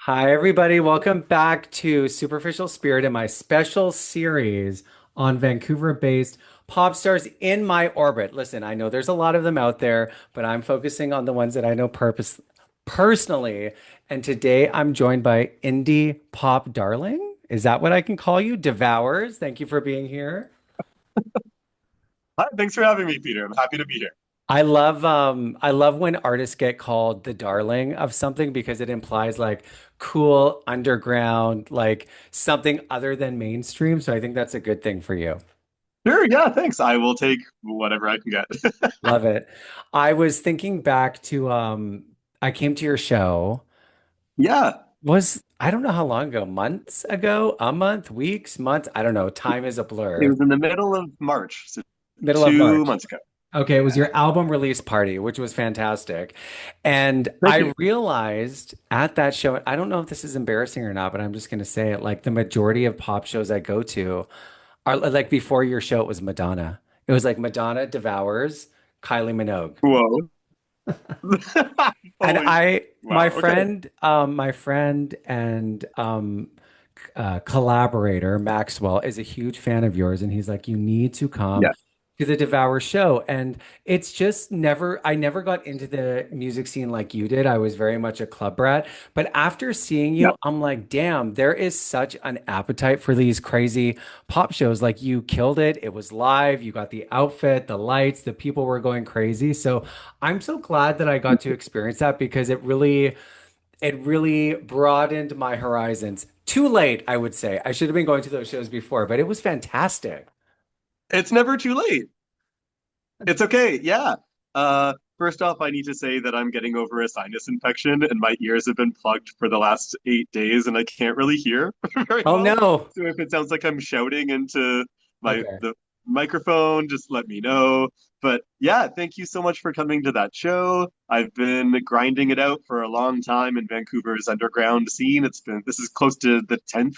Hi, everybody. Welcome back to Superficial Spirit and my special series on Vancouver-based pop stars in my orbit. Listen, I know there's a lot of them out there, but I'm focusing on the ones that I know personally. And today I'm joined by indie pop darling. Is that what I can call you? Devours. Thank you for being here. Hi, thanks for having me, Peter. I'm happy to be here. I love when artists get called the darling of something because it implies like cool underground, like something other than mainstream. So I think that's a good thing for you. Sure, yeah, thanks. I will take whatever I can get. Love it. I was thinking back to I came to your show. Yeah, Was I don't know how long ago, months ago, a month, weeks, months, I don't know. Time is a it blur. was in the middle of March, so Middle of two March. months ago. Okay, it was Yeah, your album release party, which was fantastic. And thank I you. realized at that show, I don't know if this is embarrassing or not, but I'm just going to say it, like the majority of pop shows I go to are like before your show, it was Madonna. It was like Madonna, Devours, Kylie Minogue. Whoa. And Holy, my wow, okay. friend and collaborator, Maxwell, is a huge fan of yours. And he's like, you need to come Yeah, to the Devour show. And it's just I never got into the music scene like you did. I was very much a club rat. But after seeing yeah, you, I'm like, damn, there is such an appetite for these crazy pop shows. Like you killed it. It was live. You got the outfit, the lights, the people were going crazy. So I'm so glad that I got to experience that because it really broadened my horizons. Too late, I would say. I should have been going to those shows before, but it was fantastic. it's never too late. It's okay. Yeah. First off, I need to say that I'm getting over a sinus infection and my ears have been plugged for the last 8 days and I can't really hear very Oh well. no. So if it sounds like I'm shouting into Okay. the microphone, just let me know. But yeah, thank you so much for coming to that show. I've been grinding it out for a long time in Vancouver's underground scene. This is close to the 10th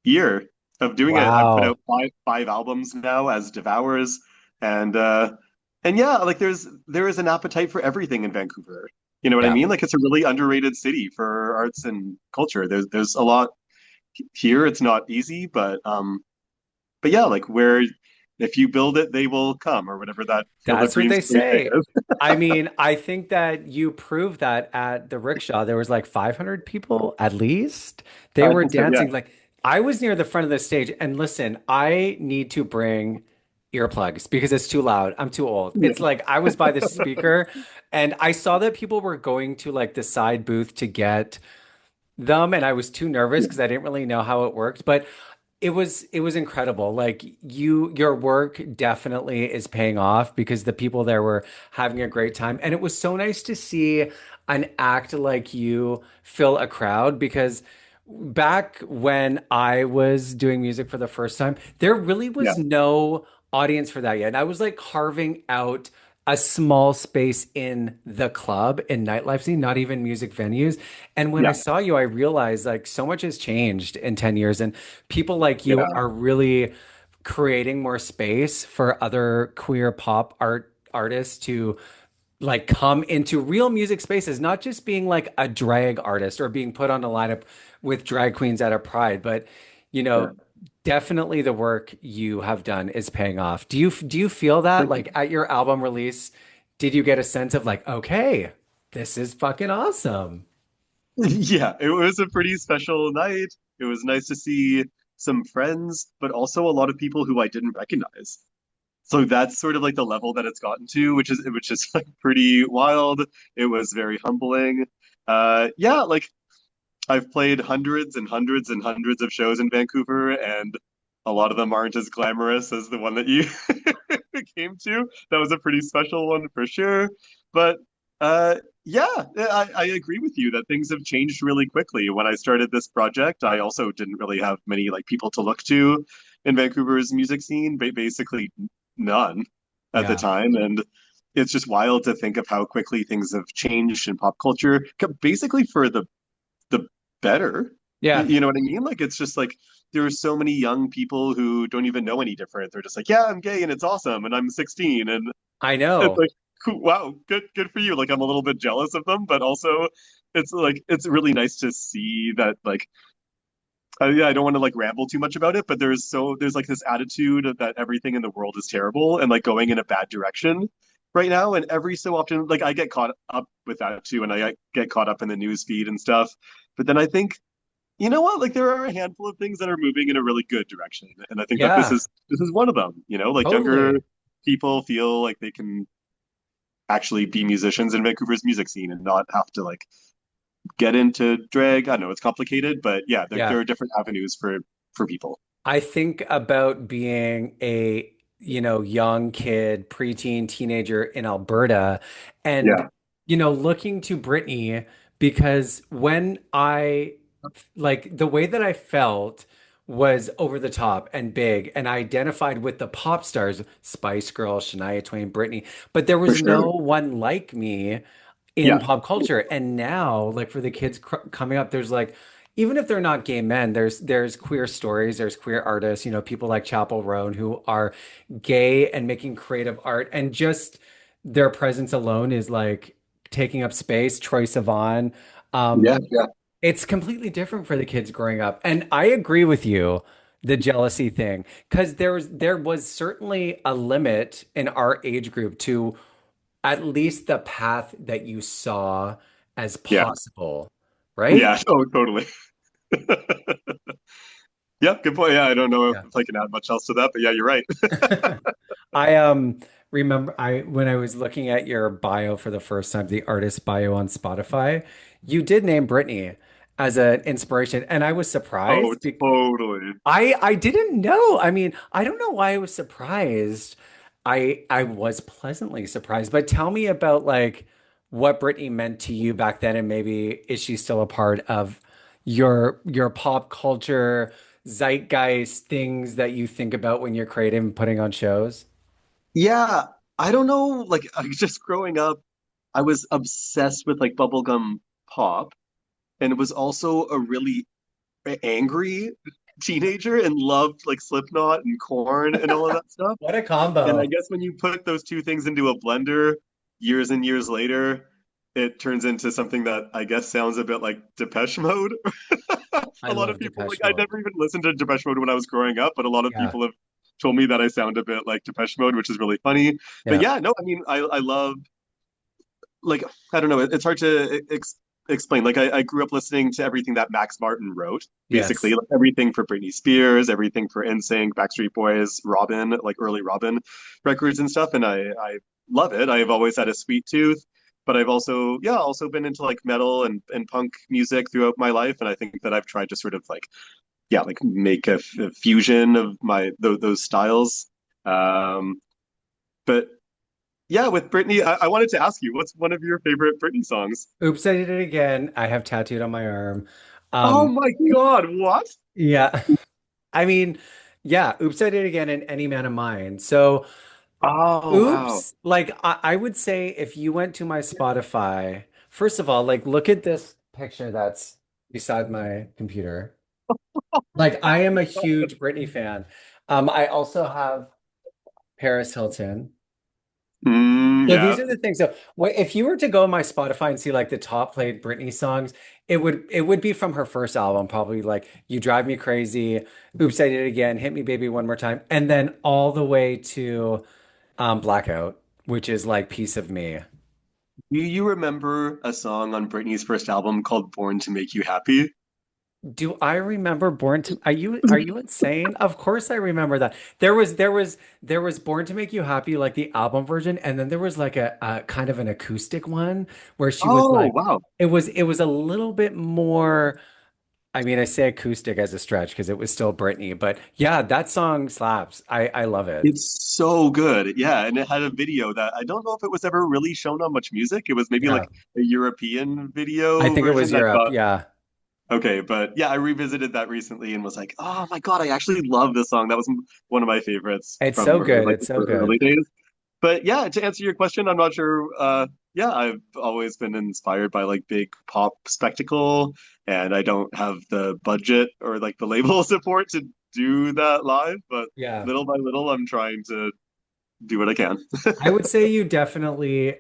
year of doing it. I've put Wow. out five albums now as Devours, and yeah, like there is an appetite for everything in Vancouver. You know what I Yeah. mean? Like it's a really underrated city for arts and culture. There's a lot here. It's not easy, but yeah, like where if you build it, they will come, or whatever that Field of That's what Dreams they cliche say. is. I mean, I think that you proved that at the rickshaw. There was like 500 people at least. They I were think so. Yeah, dancing. Like I was near the front of the stage and listen, I need to bring earplugs because it's too loud. I'm too old. It's yeah, like I was by the speaker and I saw that people were going to like the side booth to get them and I was too nervous yeah, because I didn't really know how it worked, but it was incredible. Like your work definitely is paying off because the people there were having a great time. And it was so nice to see an act like you fill a crowd because back when I was doing music for the first time, there really yeah, was no audience for that yet. And I was like carving out a small space in the club in nightlife scene, not even music venues. And when I yeah, saw you, I realized like so much has changed in 10 years and people like you yeah, are really creating more space for other queer pop artists to like come into real music spaces, not just being like a drag artist or being put on a lineup with drag queens at a pride, but you know, sure. definitely the work you have done is paying off. Do you feel that Thank you. like at your album release, did you get a sense of like, okay, this is fucking awesome? Yeah, it was a pretty special night. It was nice to see some friends, but also a lot of people who I didn't recognize. So that's sort of like the level that it's gotten to, which is like pretty wild. It was very humbling. Yeah, like I've played hundreds and hundreds and hundreds of shows in Vancouver, and a lot of them aren't as glamorous as the one that you came to. That was a pretty special one for sure. But yeah, I agree with you that things have changed really quickly. When I started this project, I also didn't really have many like people to look to in Vancouver's music scene, basically none at the Yeah. time, and it's just wild to think of how quickly things have changed in pop culture, basically for the better. Yeah, You know what I mean? Like it's just like there are so many young people who don't even know any different. They're just like, yeah, I'm gay and it's awesome, and I'm 16, and I it's know. like, cool, wow, good for you. Like I'm a little bit jealous of them, but also it's like it's really nice to see that like yeah, I don't want to like ramble too much about it, but there's like this attitude that everything in the world is terrible and like going in a bad direction right now. And every so often, like I get caught up with that too, and I get caught up in the news feed and stuff. But then I think, you know what? Like there are a handful of things that are moving in a really good direction, and I think that Yeah, this is one of them. You know, like younger totally. people feel like they can actually be musicians in Vancouver's music scene and not have to like get into drag. I know it's complicated, but yeah, there Yeah. are different avenues for people. I think about being a, young kid, preteen, teenager in Alberta and, Yeah, looking to Britney because when like, the way that I felt was over the top and big, and I identified with the pop stars, Spice Girls, Shania Twain, Britney, but there for was sure. no one like me in Yeah, pop culture. And now, like for the kids coming up, there's like, even if they're not gay men, there's queer stories, there's queer artists, people like Chapel Roan who are gay and making creative art, and just their presence alone is like taking up space. Troye Sivan, um, yeah, yeah, it's completely different for the kids growing up. And I agree with you, the jealousy thing, because there was certainly a limit in our age group to at least the path that you saw as yeah, possible, right? yeah. Oh, totally. Yeah, good point. Yeah, I don't know if Yeah. I can add much else to that, but yeah, you're right. I remember I when I was looking at your bio for the first time, the artist bio on Spotify, you did name Britney as an inspiration, and I was Oh, surprised. totally. I didn't know. I mean, I don't know why I was surprised. I was pleasantly surprised. But tell me about like what Britney meant to you back then, and maybe is she still a part of your pop culture zeitgeist things that you think about when you're creating and putting on shows? Yeah, I don't know. Like, I just growing up, I was obsessed with like bubblegum pop, and was also a really angry teenager and loved like Slipknot and Korn and all of that stuff. What a And I combo. guess when you put those two things into a blender years and years later, it turns into something that I guess sounds a bit like Depeche Mode. I A lot of love people like Depeche I Mode. never even listened to Depeche Mode when I was growing up, but a lot of Yeah, people have told me that I sound a bit like Depeche Mode, which is really funny. But yeah. yeah, no, I mean I love like I don't know, it's hard to explain. Like I grew up listening to everything that Max Martin wrote, basically Yes. like, everything for Britney Spears, everything for NSYNC, Backstreet Boys, Robin, like early Robin records and stuff, and I love it. I've always had a sweet tooth, but I've also also been into like metal and punk music throughout my life, and I think that I've tried to sort of like like make a fusion of my those styles. Um, but yeah, with Britney, I wanted to ask you, what's one of your favorite Britney songs? Oops, I did it again. I have tattooed on my arm. Oh Um, my God, what? yeah. I mean, yeah, oops, I did it again in Any Man of Mine. So, Oh wow. oops, like I would say if you went to my Spotify, first of all, like look at this picture that's beside my computer. Like I am a huge Britney fan. I also have Paris Hilton. So these Yeah. are the things. So if you were to go on my Spotify and see like the top played Britney songs, it would be from her first album, probably like "You Drive Me Crazy," "Oops, I Did It Again," "Hit Me Baby One More Time," and then all the way to "Blackout," which is like "Piece of Me." Do you remember a song on Britney's first album called Born to Make You Happy? Do I remember Born to Are you insane? Of course I remember that. There was Born to Make You Happy, like the album version, and then there was like a kind of an acoustic one where she was Oh like wow. it was a little bit more. I mean, I say acoustic as a stretch because it was still Britney, but yeah, that song slaps. I love it. It's so good. Yeah, and it had a video that I don't know if it was ever really shown on Much Music. It was maybe Yeah. like a European I video think it was version. I Europe. thought, Yeah. okay, but yeah, I revisited that recently and was like, oh my God, I actually love this song. That was one of my favorites It's from so her, good. like It's so her early good. days. But yeah, to answer your question, I'm not sure. Yeah, I've always been inspired by like big pop spectacle, and I don't have the budget or like the label support to do that live. But Yeah. little by little, I'm trying to do what I can. I would say you definitely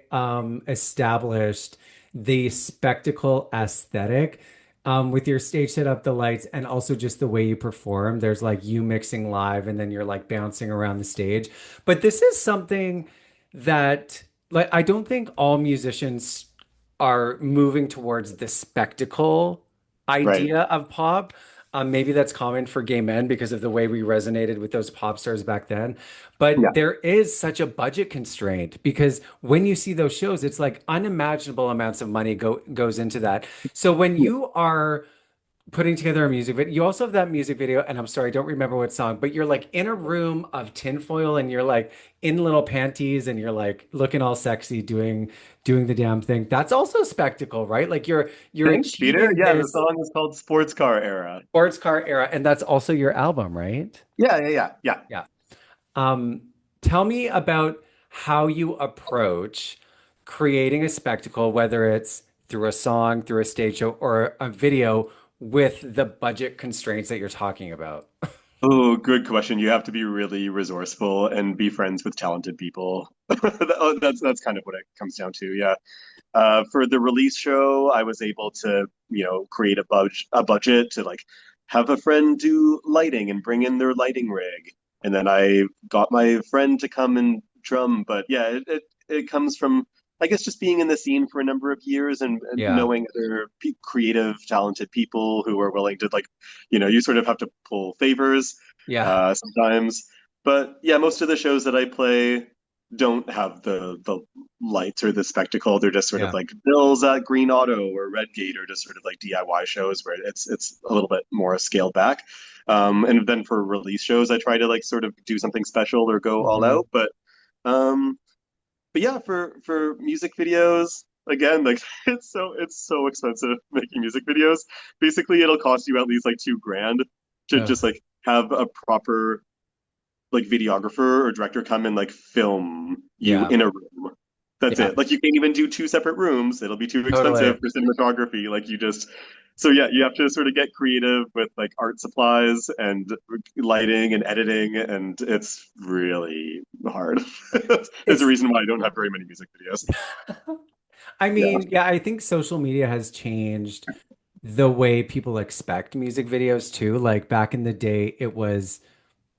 established the spectacle aesthetic with your stage setup, the lights, and also just the way you perform. There's like you mixing live and then you're like bouncing around the stage. But this is something that like I don't think all musicians are moving towards the spectacle Right. idea of pop. Maybe that's common for gay men because of the way we resonated with those pop stars back then. But Yeah. there is such a budget constraint because when you see those shows, it's like unimaginable amounts of money goes into that. So when Yeah. you are putting together a music video, you also have that music video, and I'm sorry, I don't remember what song, but you're like in a room of tinfoil and you're like in little panties and you're like looking all sexy doing the damn thing. That's also spectacle, right? Like you're Thanks, Peter. achieving Yeah, the this song is called Sports Car Era. sports car era, and that's also your album, right? Yeah, yeah, yeah, yeah. Yeah. Um, Tell me about how you approach creating a spectacle, whether it's through a song, through a stage show, or a video with the budget constraints that you're talking about. Oh, good question. You have to be really resourceful and be friends with talented people. That's kind of what it comes down to. Yeah. For the release show, I was able to, create a budget to like have a friend do lighting and bring in their lighting rig, and then I got my friend to come and drum. But yeah, it comes from I guess just being in the scene for a number of years and Yeah. knowing other creative, talented people who are willing to like, you sort of have to pull favors Yeah. sometimes. But yeah, most of the shows that I play don't have the lights or the spectacle. They're just sort of Yeah. like bills at Green Auto or Redgate, or just sort of like DIY shows where it's a little bit more scaled back. And then for release shows, I try to like sort of do something special or go all Hmm. out. Um, but yeah, for music videos, again, like it's so expensive making music videos. Basically, it'll cost you at least like 2 grand to Oh, just like have a proper like videographer or director come and like film you yeah. in a room. That's Yeah. it. Like you can't even do 2 separate rooms. It'll be too expensive Totally. for cinematography. Like you just so yeah, you have to sort of get creative with like art supplies and lighting and editing, and it's really hard. There's a It's reason why I don't have very many music videos. I Yeah. mean, yeah, I think social media has changed the way people expect music videos too. Like back in the day, it was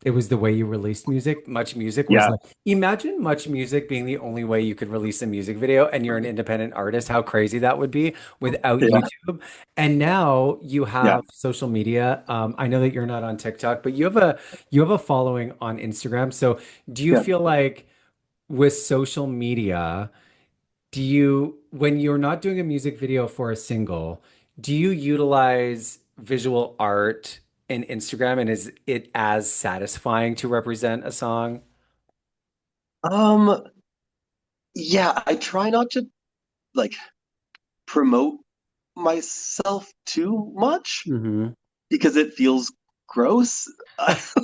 the way you released music. Much Music was Yeah. like, imagine Much Music being the only way you could release a music video and you're an independent artist, how crazy that would be without Yeah. YouTube. And now you Yeah. have social media. I know that you're not on TikTok, but you have a following on Instagram. So do you Yeah. feel like with social media, when you're not doing a music video for a single, do you utilize visual art in Instagram and is it as satisfying to represent a song? Um, yeah, I try not to like promote myself too much Hmm. because it feels gross.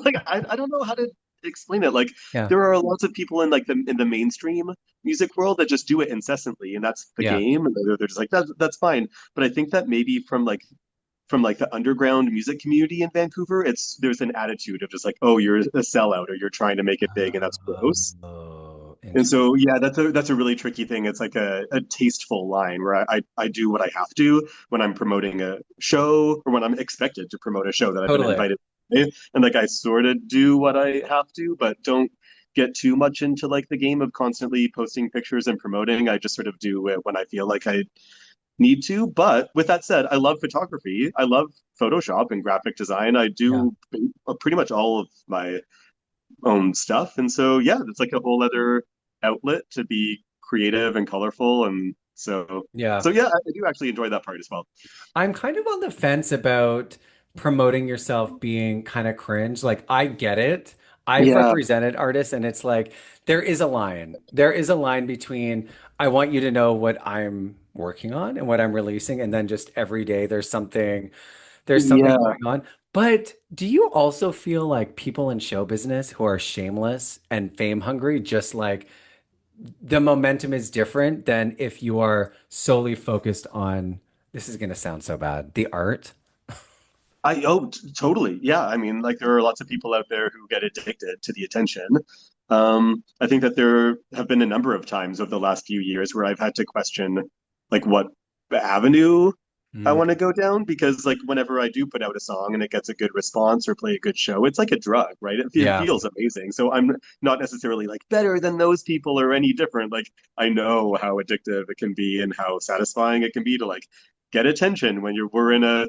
Like I don't know how to explain it. Like Yeah. there are lots of people in like the mainstream music world that just do it incessantly, and that's the Yeah. game. And they're just like that's fine. But I think that maybe from like the underground music community in Vancouver, there's an attitude of just like, oh, you're a sellout or you're trying to make it big, and that's gross. Oh, And interesting. so, yeah, that's a really tricky thing. It's like a tasteful line where I do what I have to when I'm promoting a show or when I'm expected to promote a show that I've been Totally. invited to. And like I sort of do what I have to, but don't get too much into like the game of constantly posting pictures and promoting. I just sort of do it when I feel like I need to. But with that said, I love photography. I love Photoshop and graphic design. I Yeah. do pretty much all of my own stuff. And so, yeah, it's like a whole other outlet to be creative and colorful. And Yeah. so yeah, I do actually enjoy that part as well. I'm kind of on the fence about promoting yourself being kind of cringe. Like, I get it. I've Yeah, represented artists, and it's like there is a line. There is a line between I want you to know what I'm working on and what I'm releasing, and then just every day there's something yeah. going on. But do you also feel like people in show business who are shameless and fame hungry, just like the momentum is different than if you are solely focused on, this is going to sound so bad, the art. Totally. Yeah. I mean, like there are lots of people out there who get addicted to the attention. I think that there have been a number of times over the last few years where I've had to question like what avenue I Mm, want to go down, because like whenever I do put out a song and it gets a good response or play a good show, it's like a drug, right? It yeah. feels amazing. So I'm not necessarily like better than those people or any different. Like I know how addictive it can be and how satisfying it can be to like get attention when we're in a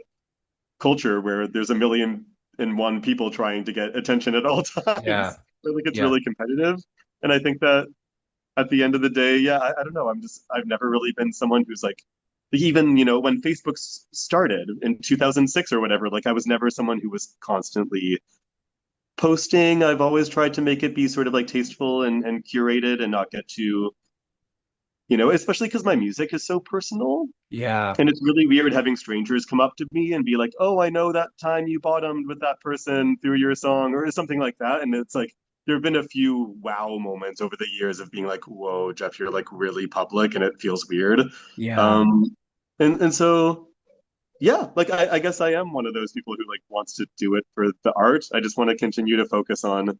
culture where there's a million and one people trying to get attention at all Yeah. times. So like it's Yeah. really competitive. And I think that at the end of the day, yeah, I don't know. I've never really been someone who's like, even, when Facebook started in 2006 or whatever, like I was never someone who was constantly posting. I've always tried to make it be sort of like tasteful and curated and not get too, especially because my music is so personal. Yeah. And it's really weird having strangers come up to me and be like, "Oh, I know that time you bottomed with that person through your song," or something like that. And it's like there have been a few wow moments over the years of being like, "Whoa, Jeff, you're like really public," and it feels weird. Yeah. Um, and so yeah, like I guess I am one of those people who like wants to do it for the art. I just want to continue to focus on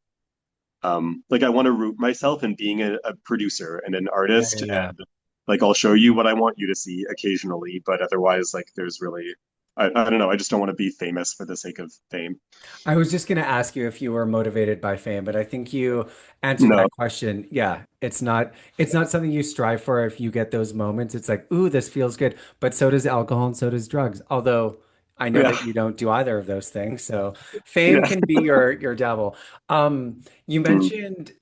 like I want to root myself in being a producer and an Yeah. artist, Yeah. Yeah. and like I'll show you what I want you to see occasionally, but otherwise like there's really I don't know, I just don't want to be famous for the sake of fame. I was just going to ask you if you were motivated by fame, but I think you answered No. that question. Yeah, it's not something you strive for if you get those moments. It's like, ooh, this feels good. But so does alcohol and so does drugs. Although I know Yeah. that you don't do either of those things. So fame Yeah. can be your devil. You Mm. mentioned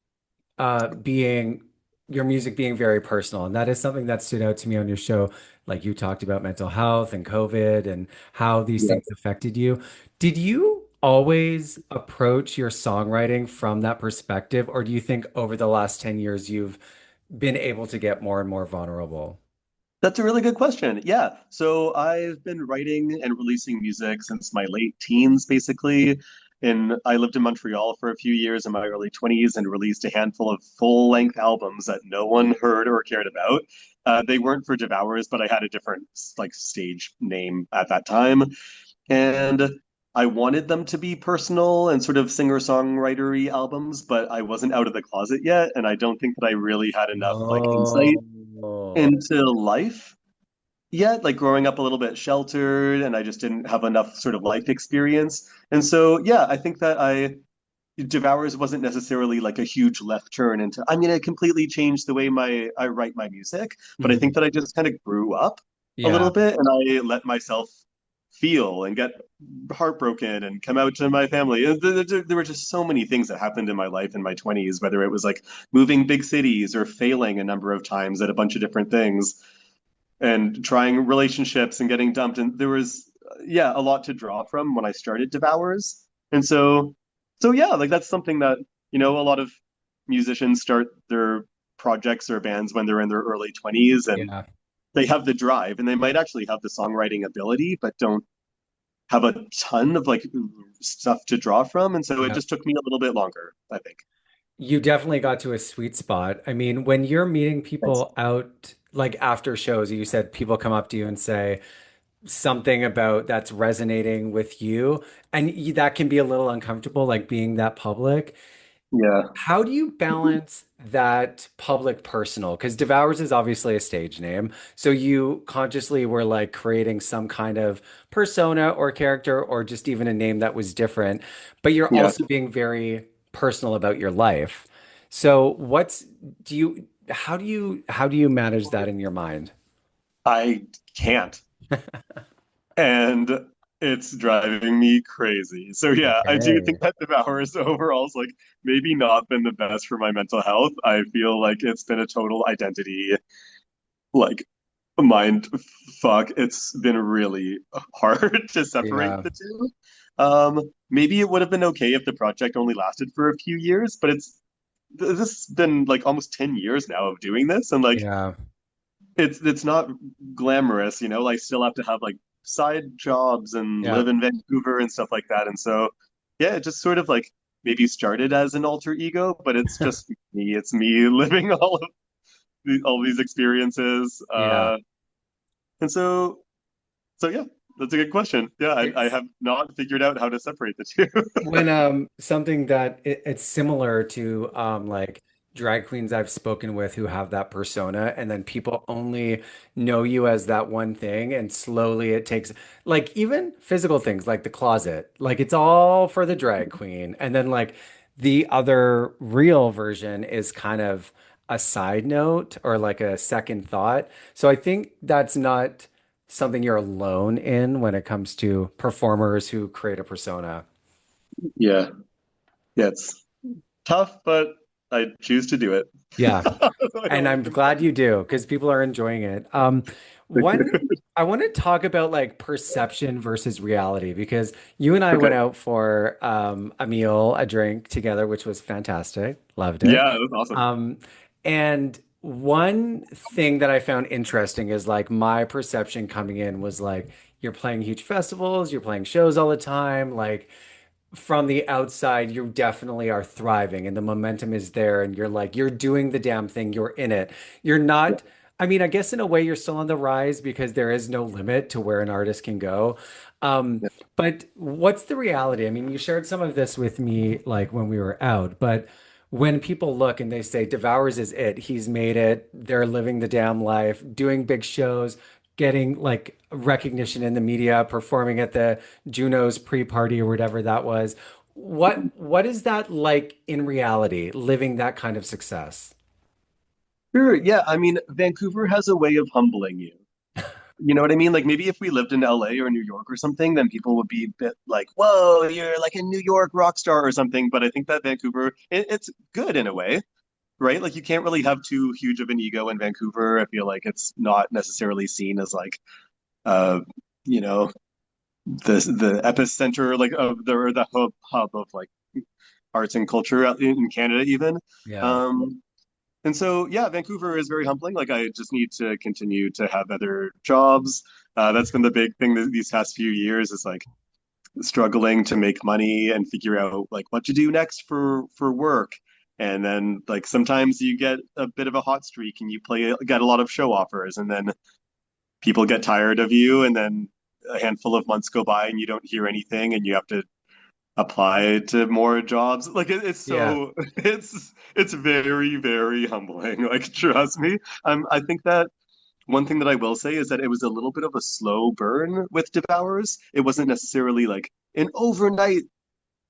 being your music being very personal. And that is something that stood out to me on your show. Like you talked about mental health and COVID and how these Yeah. things affected you. Did you always approach your songwriting from that perspective, or do you think over the last 10 years you've been able to get more and more vulnerable? That's a really good question. Yeah. So I've been writing and releasing music since my late teens, basically. And I lived in Montreal for a few years in my early 20s and released a handful of full-length albums that no one heard or cared about. They weren't for Devours, but I had a different like stage name at that time. And I wanted them to be personal and sort of singer-songwritery albums, but I wasn't out of the closet yet, and I don't think that I really had enough like insight Oh, into life yet, like growing up a little bit sheltered, and I just didn't have enough sort of life experience. And so, yeah, I think that Devours wasn't necessarily like a huge left turn into I'm gonna completely change the way I write my music, but I think mhm. that I just kind of grew up a Yeah. little bit and I let myself feel and get heartbroken and come out to my family. There were just so many things that happened in my life in my 20s, whether it was like moving big cities or failing a number of times at a bunch of different things and trying relationships and getting dumped. And there was, yeah, a lot to draw from when I started Devours. And so yeah, like that's something that, a lot of musicians start their projects or bands when they're in their early 20s and Yeah. they have the drive and they might actually have the songwriting ability, but don't have a ton of like stuff to draw from. And so it Yeah. just took me a little bit longer, I think. You definitely got to a sweet spot. I mean, when you're meeting Thanks. people out, like after shows, you said people come up to you and say something about that's resonating with you, and that can be a little uncomfortable, like being that public. Yeah. How do you balance that public personal? Because Devours is obviously a stage name. So you consciously were like creating some kind of persona or character or just even a name that was different, but you're Yeah. also being very personal about your life. So do you, how do you manage that in your mind? I can't. And it's driving me crazy. So yeah, I do think Okay. that Devours overall is like maybe not been the best for my mental health. I feel like it's been a total identity like mind fuck. It's been really hard to separate Yeah. the two. Maybe it would have been okay if the project only lasted for a few years, but this has been like almost 10 years now of doing this, and like Yeah. it's not glamorous, like still have to have like side jobs and Yeah. live in Vancouver and stuff like that. And so yeah, it just sort of like maybe started as an alter ego, but it's just me. It's me living all these experiences. Yeah. And so yeah, that's a good question. Yeah, I It's have not figured out how to separate the two. when something that it's similar to like drag queens I've spoken with who have that persona, and then people only know you as that one thing, and slowly it takes, like, even physical things like the closet, like it's all for the drag queen, and then like the other real version is kind of a side note or like a second thought. So I think that's not something you're alone in when it comes to performers who create a persona. Yeah. Yeah, it's tough, but I choose to do it. Yeah. I And don't I'm glad you do because people are enjoying it. One, I want to talk about like perception versus reality because you and I Okay. went out for a meal, a drink together, which was fantastic. Loved it. Yeah, it was awesome. Um, and one thing that I found interesting is like my perception coming in was like you're playing huge festivals, you're playing shows all the time, like from the outside, you definitely are thriving and the momentum is there and you're like, you're doing the damn thing, you're in it. You're Yeah. not, I mean, I guess in a way you're still on the rise because there is no limit to where an artist can go. Um, Yeah. but what's the reality? I mean, you shared some of this with me like when we were out, but when people look and they say Devours is it, he's made it, they're living the damn life, doing big shows, getting like recognition in the media, performing at the Juno's pre-party or whatever that was. What is that like in reality, living that kind of success? Sure. Yeah. I mean, Vancouver has a way of humbling you. You know what I mean? Like maybe if we lived in LA or New York or something, then people would be a bit like, "Whoa, you're like a New York rock star or something." But I think that Vancouver, it's good in a way, right? Like you can't really have too huge of an ego in Vancouver. I feel like it's not necessarily seen as like, uh, you know, the epicenter like of the or the hub of like arts and culture in Canada even. Yeah. Um, and so yeah, Vancouver is very humbling. Like I just need to continue to have other jobs. That's been the big thing these past few years is like struggling to make money and figure out like what to do next for work. And then like sometimes you get a bit of a hot streak and you get a lot of show offers and then people get tired of you and then a handful of months go by and you don't hear anything and you have to apply to more jobs. Like it's Yeah. so it's very very humbling. Like trust me. I think that one thing that I will say is that it was a little bit of a slow burn with Devours. It wasn't necessarily like an overnight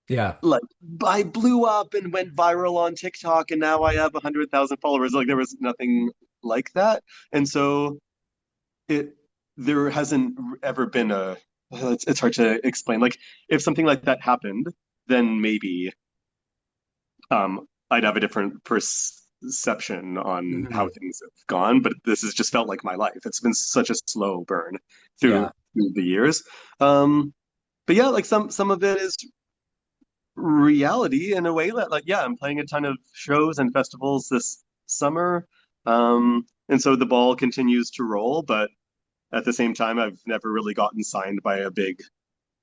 Yeah. like I blew up and went viral on TikTok and now I have 100,000 followers. Like there was nothing like that. And so it there hasn't ever been a it's hard to explain. Like if something like that happened, then maybe I'd have a different perception on how Mhm. things have gone. But this has just felt like my life. It's been such a slow burn Yeah. through the years. Um, but yeah, like some of it is reality in a way that like yeah, I'm playing a ton of shows and festivals this summer. And so the ball continues to roll, but at the same time, I've never really gotten signed by a big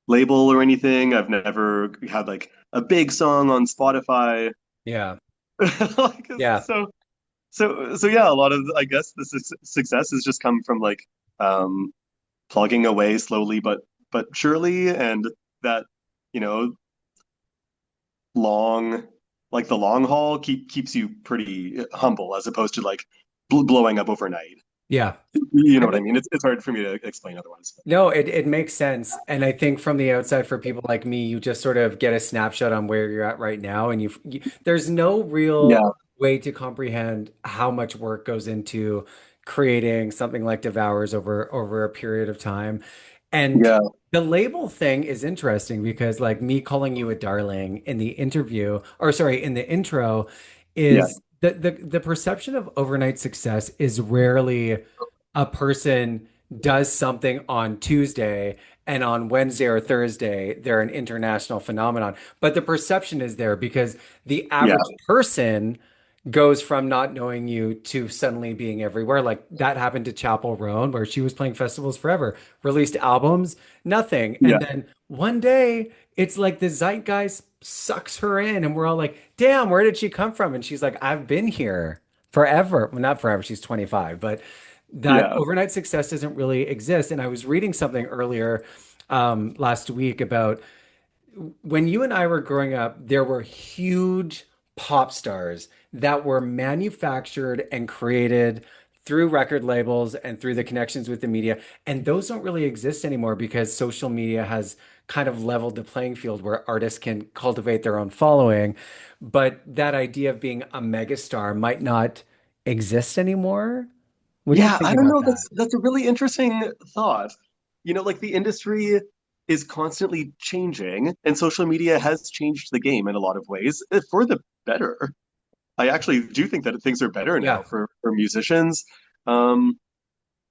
label or anything. I've never had like a big song on Spotify. Yeah. Like, Yeah. so yeah, a lot of I guess the success has just come from like um, plugging away slowly but surely, and that you know long like the long haul keeps you pretty humble as opposed to like blowing up overnight. Yeah. You I know what I mean, mean? It's hard for me to explain otherwise. no, it makes sense. And I think from the outside, for people like me, you just sort of get a snapshot on where you're at right now. And there's no real Yeah, way to comprehend how much work goes into creating something like Devours over a period of time. And yeah, the label thing is interesting because like me calling you a darling in the interview, or sorry, in the intro, yeah, is the perception of overnight success is rarely a person does something on Tuesday and on Wednesday or Thursday, they're an international phenomenon. But the perception is there because the yeah, average person goes from not knowing you to suddenly being everywhere. Like that happened to Chapel Roan, where she was playing festivals forever, released albums, nothing. And yeah, then one day, it's like the zeitgeist sucks her in, and we're all like, damn, where did she come from? And she's like, I've been here forever. Well, not forever, she's 25, but that yeah, overnight success doesn't really exist. And I was reading something earlier last week about when you and I were growing up, there were huge pop stars that were manufactured and created through record labels and through the connections with the media. And those don't really exist anymore because social media has kind of leveled the playing field where artists can cultivate their own following. But that idea of being a megastar might not exist anymore. What do you Yeah, think I don't about know. that? That's a really interesting thought. Like the industry is constantly changing, and social media has changed the game in a lot of ways for the better. I actually do think that things are better now Yeah. for musicians. Um,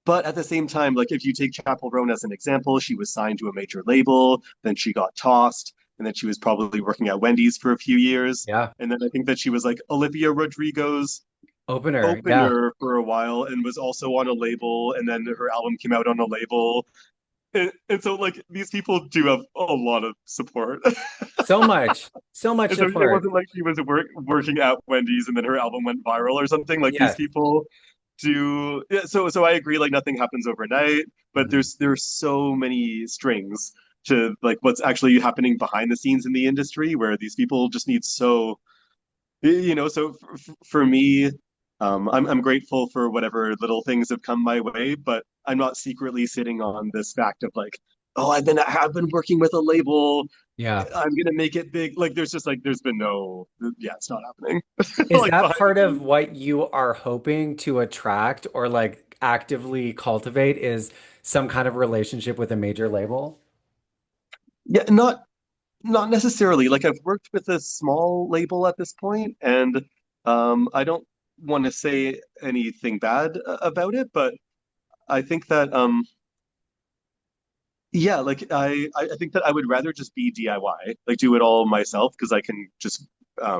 but at the same time, like if you take Chappell Roan as an example, she was signed to a major label, then she got tossed, and then she was probably working at Wendy's for a few years. Yeah. And then I think that she was like Olivia Rodrigo's Opener. Yeah. opener for a while and was also on a label, and then her album came out on a label. And so like these people do have a lot of support. So much And so it support. wasn't like she was working at Wendy's and then her album went viral or something. Like these Yeah. people do. Yeah, so I agree. Like nothing happens overnight, but Mhm. there's so many strings to like what's actually happening behind the scenes in the industry where these people just need so for me, I'm grateful for whatever little things have come my way, but I'm not secretly sitting on this fact of like, oh, I've been working with a label, Yeah. I'm gonna make it big. Like there's just like there's been no, yeah, it's not happening. Is Like that behind the part of scenes. what you are hoping to attract or like actively cultivate is some kind of relationship with a major label? Yeah, not necessarily. Like I've worked with a small label at this point, and I don't want to say anything bad about it, but I think that yeah, like I think that I would rather just be DIY, like do it all myself because I can just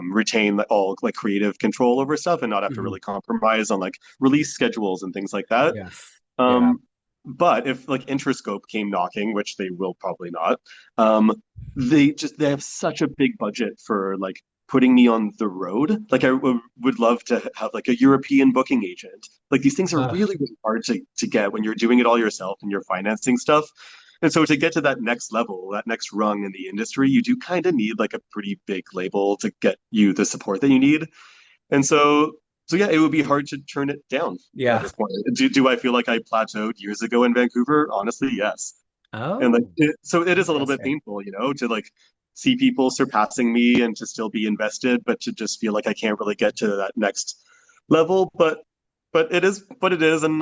retain like, all like creative control over stuff and not have to Mhm. really compromise on like release schedules and things like that. Yes. Yeah. Um, but if like Interscope came knocking, which they will probably not, um, they have such a big budget for like putting me on the road. Like would love to have like a European booking agent. Like these things are Ugh. really, really hard to get when you're doing it all yourself and you're financing stuff. And so to get to that next level, that next rung in the industry, you do kind of need like a pretty big label to get you the support that you need. And so yeah, it would be hard to turn it down at Yeah. this point. Do I feel like I plateaued years ago in Vancouver? Honestly, yes. And like Oh, so it is a little bit interesting. painful, to like see people surpassing me and to still be invested, but to just feel like I can't really get to that next level. But it is what it is, and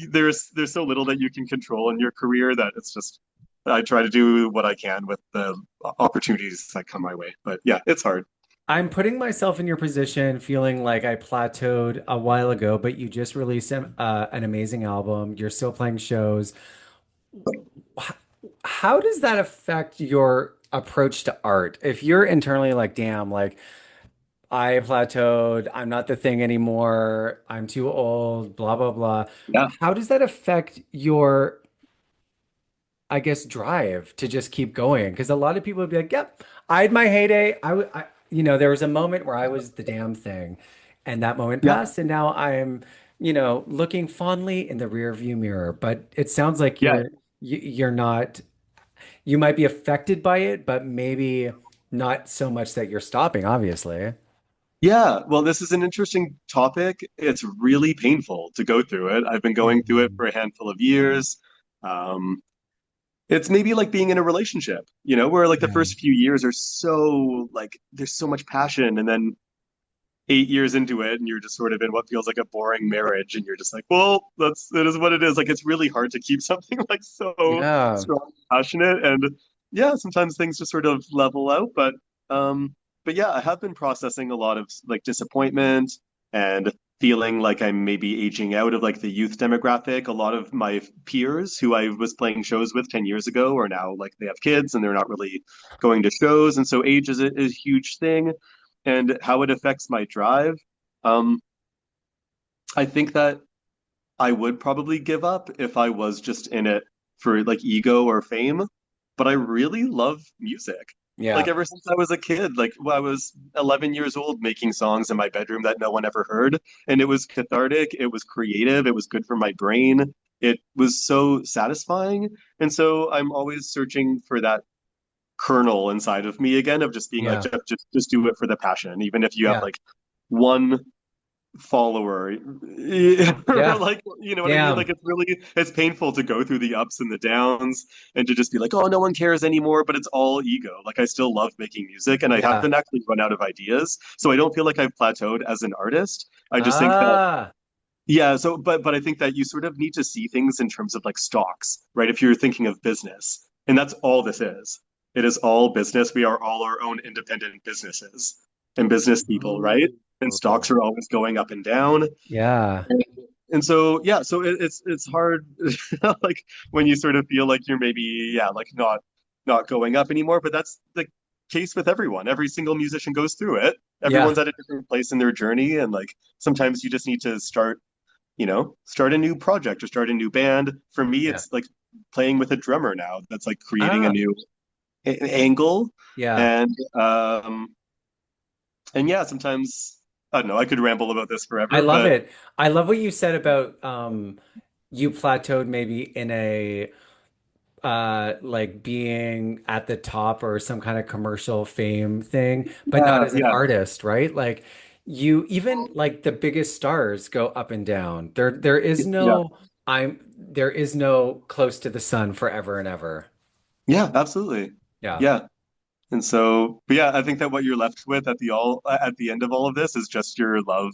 there's so little that you can control in your career that it's just I try to do what I can with the opportunities that come my way. But yeah, it's hard. I'm putting myself in your position, feeling like I plateaued a while ago, but you just released an amazing album. You're still playing shows. H- How does that affect your approach to art? If you're internally like, damn, like I plateaued, I'm not the thing anymore, I'm too old, blah, blah, blah. Yeah. How does that affect your, I guess, drive to just keep going? Because a lot of people would be like, yep, I had my heyday. There was a moment where I was the damn thing, and that moment Yeah. passed, and now I am, looking fondly in the rear view mirror. But it sounds like Yeah. you're not, you might be affected by it, but maybe not so much that you're stopping, obviously. Yeah, well, this is an interesting topic. It's really painful to go through it. I've been going through it Mhm. for a handful of years. Um, it's maybe like being in a relationship, where like the Yeah. first few years are so like there's so much passion, and then 8 years into it, and you're just sort of in what feels like a boring marriage, and you're just like, well, it is what it is. Like it's really hard to keep something like so Yeah. strong, and passionate, and yeah, sometimes things just sort of level out. Um, but yeah, I have been processing a lot of like disappointment and feeling like I'm maybe aging out of like the youth demographic. A lot of my peers who I was playing shows with 10 years ago are now like they have kids and they're not really going to shows. And so age is a huge thing and how it affects my drive. Um, I think that I would probably give up if I was just in it for like ego or fame, but I really love music. Like Yeah. ever since I was a kid, like when I was 11 years old making songs in my bedroom that no one ever heard, and it was cathartic, it was creative, it was good for my brain. It was so satisfying. And so I'm always searching for that kernel inside of me again of just being like Yeah. just do it for the passion, even if you have Yeah. like one follower or Yeah. like you know what I mean, Damn. like it's painful to go through the ups and the downs and to just be like, oh, no one cares anymore, but it's all ego. Like I still love making music and I Yeah. haven't actually run out of ideas, so I don't feel like I've plateaued as an artist. I just think that Ah. yeah, so but I think that you sort of need to see things in terms of like stocks, right? If you're thinking of business, and that's all this is. It is all business. We are all our own independent businesses and business people, right? And stocks Ooh. are always going up and down. Yeah. And so yeah, so it's hard like when you sort of feel like you're maybe yeah, like not going up anymore, but that's the case with everyone. Every single musician goes through it. Yeah. Everyone's at a different place in their journey and like sometimes you just need to start start a new project or start a new band. For me, Yeah. it's like playing with a drummer now. That's like creating a Ah. new angle. Yeah. And and yeah, sometimes I don't know. I could ramble about this I forever, love but it. I love what you said about you plateaued maybe in a like being at the top or some kind of commercial fame thing, but not as an yeah, artist, right? Like you even like the biggest stars go up and down. There is yeah, no there is no close to the sun forever and ever. yeah, absolutely, Yeah. yeah. And so, but yeah, I think that what you're left with at the end of all of this is just your love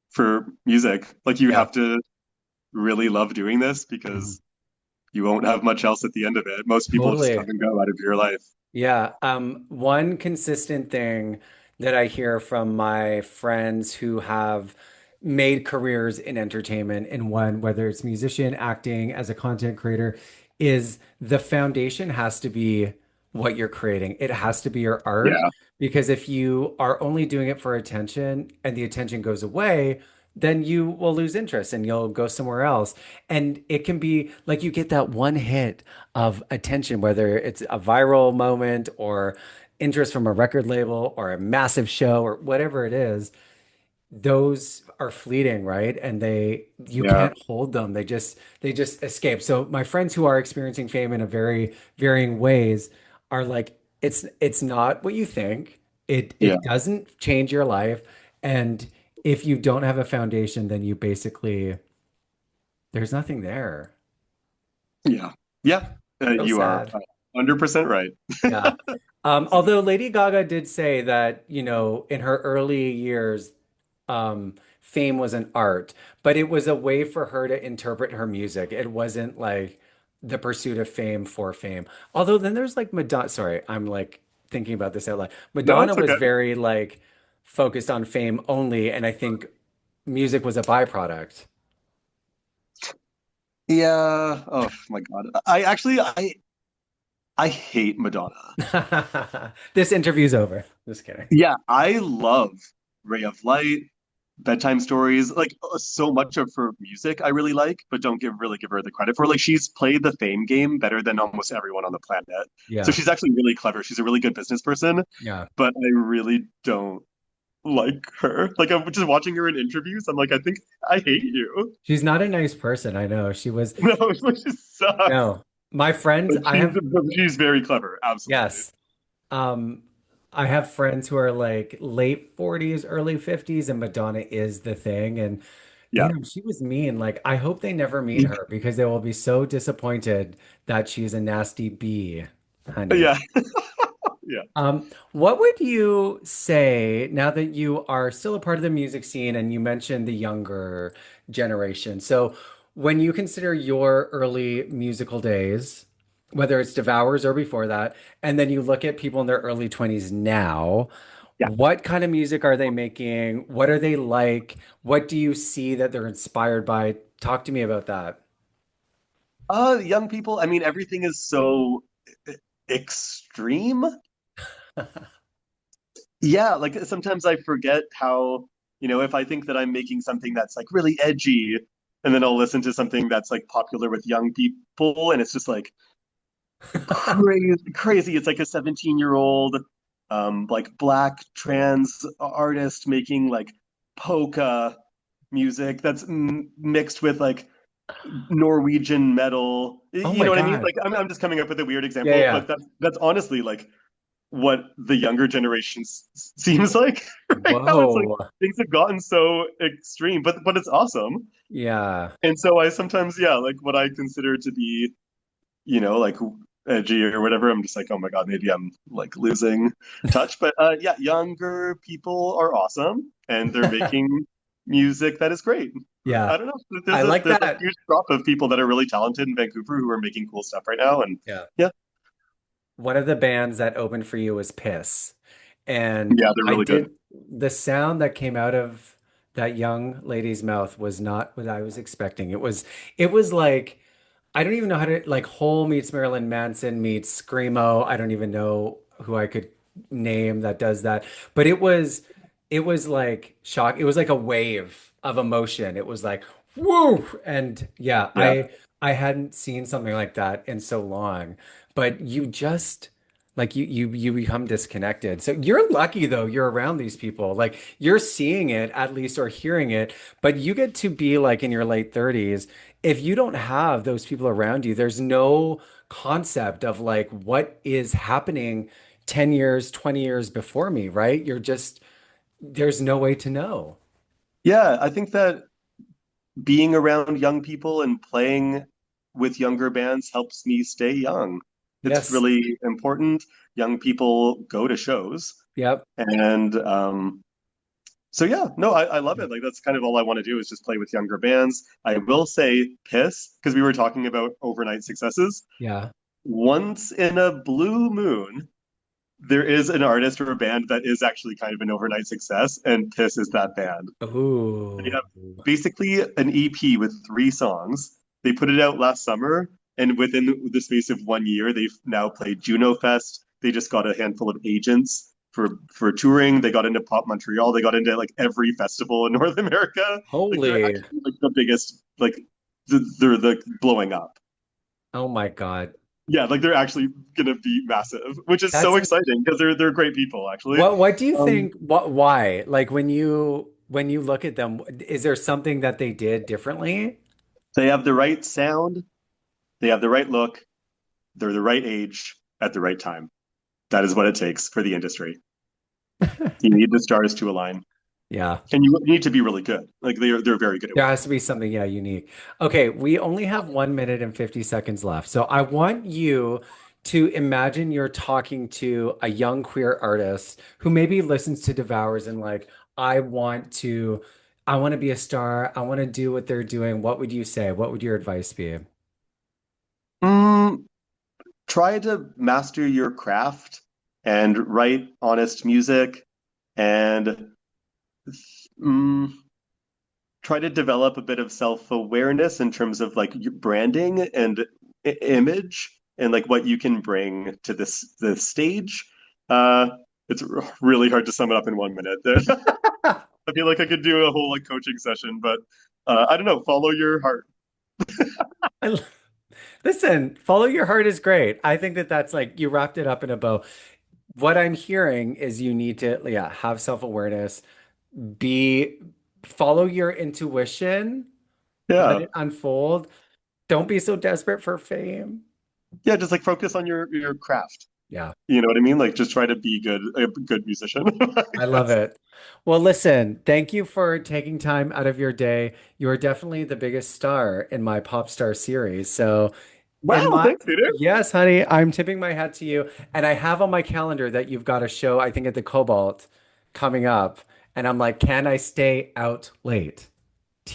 for music. Like you Yeah. have to really love doing this Mhm. because you won't have much else at the end of it. Most people just come Totally. and go out of your life. Yeah, one consistent thing that I hear from my friends who have made careers in entertainment in one, whether it's musician, acting, as a content creator, is the foundation has to be what you're creating. It has to be your art, Yeah, because if you are only doing it for attention and the attention goes away, then you will lose interest and you'll go somewhere else. And it can be like you get that one hit of attention, whether it's a viral moment or interest from a record label or a massive show or whatever it is, those are fleeting, right? And you yeah, can't hold them. They just escape. So my friends who are experiencing fame in a very varying ways are like, it's not what you think. yeah, It doesn't change your life. And if you don't have a foundation, then you basically there's nothing there. yeah, yeah. So You are sad. 100% right. Yeah. Although Lady Gaga did say that, in her early years, fame was an art, but it was a way for her to interpret her music. It wasn't like the pursuit of fame for fame. Although then there's like Madonna. Sorry, I'm like thinking about this out loud. No, Madonna it's was okay. very like focused on fame only, and I think music was a byproduct. Yeah. Oh my God. I hate Madonna. This interview's over. Just kidding. Yeah, I love Ray of Light, bedtime stories, like so much of her music I really like, but don't give her the credit for. Like she's played the fame game better than almost everyone on the planet. So Yeah. she's actually really clever. She's a really good business person, Yeah. but I really don't like her. Like I'm just watching her in interviews. I'm like, I think I hate you. She's not a nice person. I know. She was, No, it just sucks. no. My friends, But she's very clever, absolutely. yes. Um, I have friends who are like late 40s, early 50s, and Madonna is the thing. And Yeah. damn, she was mean. Like, I hope they never meet her because they will be so disappointed that she's a nasty bee, honey. Yeah. Yeah. What would you say now that you are still a part of the music scene and you mentioned the younger generation? So, when you consider your early musical days, whether it's Devours or before that, and then you look at people in their early 20s now, Yeah. what kind of music are they making? What are they like? What do you see that they're inspired by? Talk to me about that. Young people, I mean, everything is so extreme. Yeah, like sometimes I forget how, if I think that I'm making something that's like really edgy, and then I'll listen to something that's like popular with young people, and it's just like crazy, crazy. It's like a 17-year-old, like black trans artist making like polka music that's mixed with like Norwegian metal. Oh You my know what I mean? God. Like I'm just coming up with a weird Yeah, example, yeah. but that's honestly like what the younger generation seems like right now. It's like Whoa. things have gotten so extreme, but it's awesome. Yeah. And so I sometimes, yeah, like what I consider to be, like edgy or whatever, I'm just like, oh my God, maybe I'm like losing touch. But yeah, younger people are awesome and they're making music that is great. Yeah. I don't know. I There's a like there's a that. huge crop of people that are really talented in Vancouver who are making cool stuff right now. And Yeah. yeah, One of the bands that opened for you was Piss. And yeah, they're I really good. did the sound that came out of that young lady's mouth was not what I was expecting. It was like I don't even know how to like Hole meets Marilyn Manson meets Screamo. I don't even know who I could name that does that. But it was like shock. It was like a wave of emotion. It was like woo. And yeah, Yeah. I hadn't seen something like that in so long. But you just like you become disconnected. So you're lucky though, you're around these people. Like you're seeing it at least or hearing it, but you get to be like in your late 30s. If you don't have those people around you, there's no concept of like what is happening 10 years, 20 years before me, right? There's no way to know. Yeah, I think that being around young people and playing with younger bands helps me stay young. It's Yes. really important. Young people go to shows. Yep. And so, yeah, no, I love it. Like, that's kind of all I want to do is just play with younger bands. I will say Piss, because we were talking about overnight successes. Yeah. Once in a blue moon, there is an artist or a band that is actually kind of an overnight success, and Piss is that band. They Ooh. have basically an EP with 3 songs. They put it out last summer, and within the space of 1 year, they've now played Juno Fest. They just got a handful of agents for touring. They got into Pop Montreal. They got into like every festival in North America. Like they're Holy. actually like the biggest. Like they're the blowing up. Oh my God. Yeah, like they're actually gonna be massive, which is That's so exciting because they're great people actually. what do you Um, think why? Like when you look at them, is there something that they did differently? they have the right sound. They have the right look. They're the right age at the right time. That is what it takes for the industry. You need the stars to align, Yeah. and you need to be really good. Like they're very good at There what they has to do. be something, yeah, unique. Okay, we only have 1 minute and 50 seconds left. So I want you to imagine you're talking to a young queer artist who maybe listens to Devours and like, I want to, I want to be a star. I want to do what they're doing. What would you say? What would your advice be? Mm, try to master your craft and write honest music, and mm, try to develop a bit of self-awareness in terms of like your branding and image and like what you can bring to the stage. Uh, it's really hard to sum it up in 1 minute. I feel like I could do a whole like coaching session, but I don't know. Follow your heart. I, listen, follow your heart is great. I think that that's like you wrapped it up in a bow. What I'm hearing is you need to, yeah, have self-awareness, be follow your intuition, let Yeah, it unfold. Don't be so desperate for fame. yeah. Just like focus on your craft. Yeah, You know what I mean? Like just try to be a good musician. I I love guess. it. Well, listen, thank you for taking time out of your day. You are definitely the biggest star in my pop star series. So, in Wow, my thanks, Peter. yes, honey, I'm tipping my hat to you. And I have on my calendar that you've got a show, I think at the Cobalt coming up. And I'm like, can I stay out late?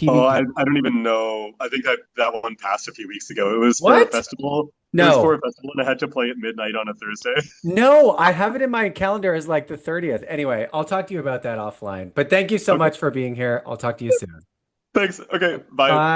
Oh, I, TBD. I don't even know. I think that one passed a few weeks ago. It was for a What? festival. It was for a No. festival, and I had to play at midnight on a Thursday. No, I have it in my calendar as like the 30th. Anyway, I'll talk to you about that offline. But thank you so Okay, much for being here. I'll talk to you soon. thanks. Okay, bye. Bye.